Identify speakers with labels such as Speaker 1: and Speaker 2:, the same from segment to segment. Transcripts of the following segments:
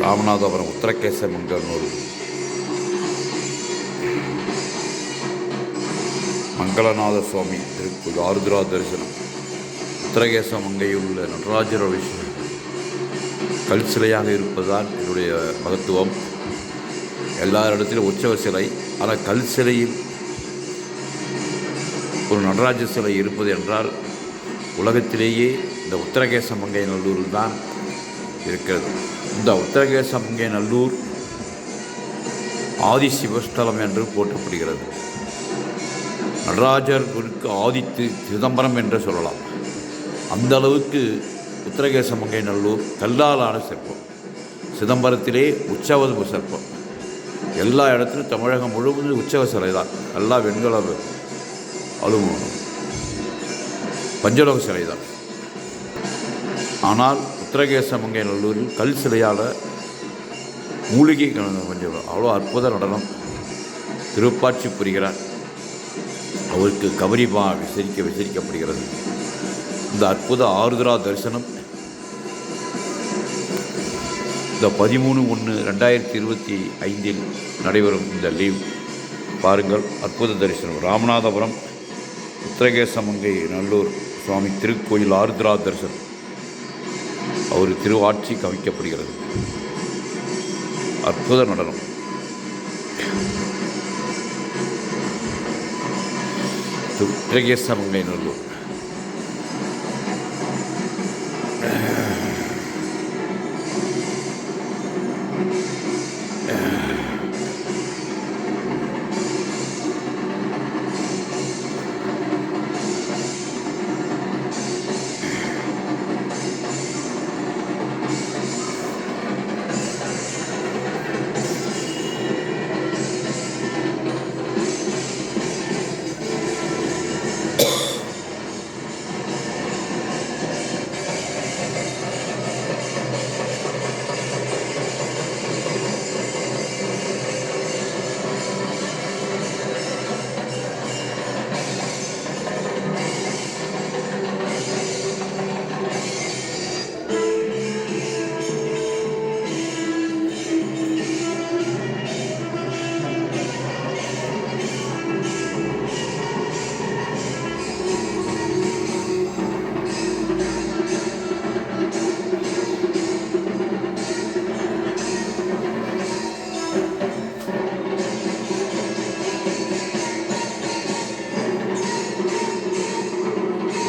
Speaker 1: ராமநாதபுரம் உத்தரகேச மங்கனூர் மங்களநாத சுவாமி திருக்கோயில் ஆருத்ரா தரிசனம். உத்தரகேச மங்கையில் உள்ள நடராஜர் கல் சிலையாக இருப்பதுதான் என்னுடைய மகத்துவம். எல்லாரிடத்திலும் உற்சவ சிலை, ஆனால் கல் சிலையில் ஒரு நடராஜ சிலை இருப்பது என்றால் உலகத்திலேயே இந்த உத்தரகேச மங்கை நல்லூரில் தான் இருக்கிறது. இந்த உத்தரகேச மங்கை நல்லூர் ஆதி சிவஸ்தலம் என்று போற்றப்படுகிறது. நடராஜருக்கு ஆதித்து சிதம்பரம் என்று சொல்லலாம். அந்த அளவுக்கு உத்தரகேச மங்கை நல்லூர் கல்லாலான சிற்பம். சிதம்பரத்திலே உற்சவ சிற்பம். எல்லா இடத்திலும் தமிழகம் முழுவதும் உற்சவ சிலை தான். எல்லா வெண்கல பஞ்சலோக சிலை தான். ஆனால் உத்தரகேச மங்கை நல்லூரில் கல் சிலையால் மூலிகை கொஞ்சம் அவ்வளோ அற்புத நடனம். திருப்பாட்சி புரிகிறார். அவருக்கு கபரிபா விசரிக்கப்படுகிறது. இந்த அற்புத ஆருத்ரா தரிசனம் இந்த 13/1/2025 நடைபெறும். இந்த லீவ் பாருங்கள், அற்புத தரிசனம். ராமநாதபுரம் உத்தரகேச மங்கை நல்லூர் சுவாமி திருக்கோயில் ஆருத்ரா தரிசனம். அவர் திருவாட்சி கவிக்கப்படுகிறது. அற்புத நடனம். உத்தரகேச மங்கை நல்லூர்.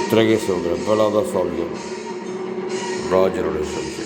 Speaker 1: உத்தரகேச ரங்கநாத சுவாமிகள் ராஜருடைய சம்சை.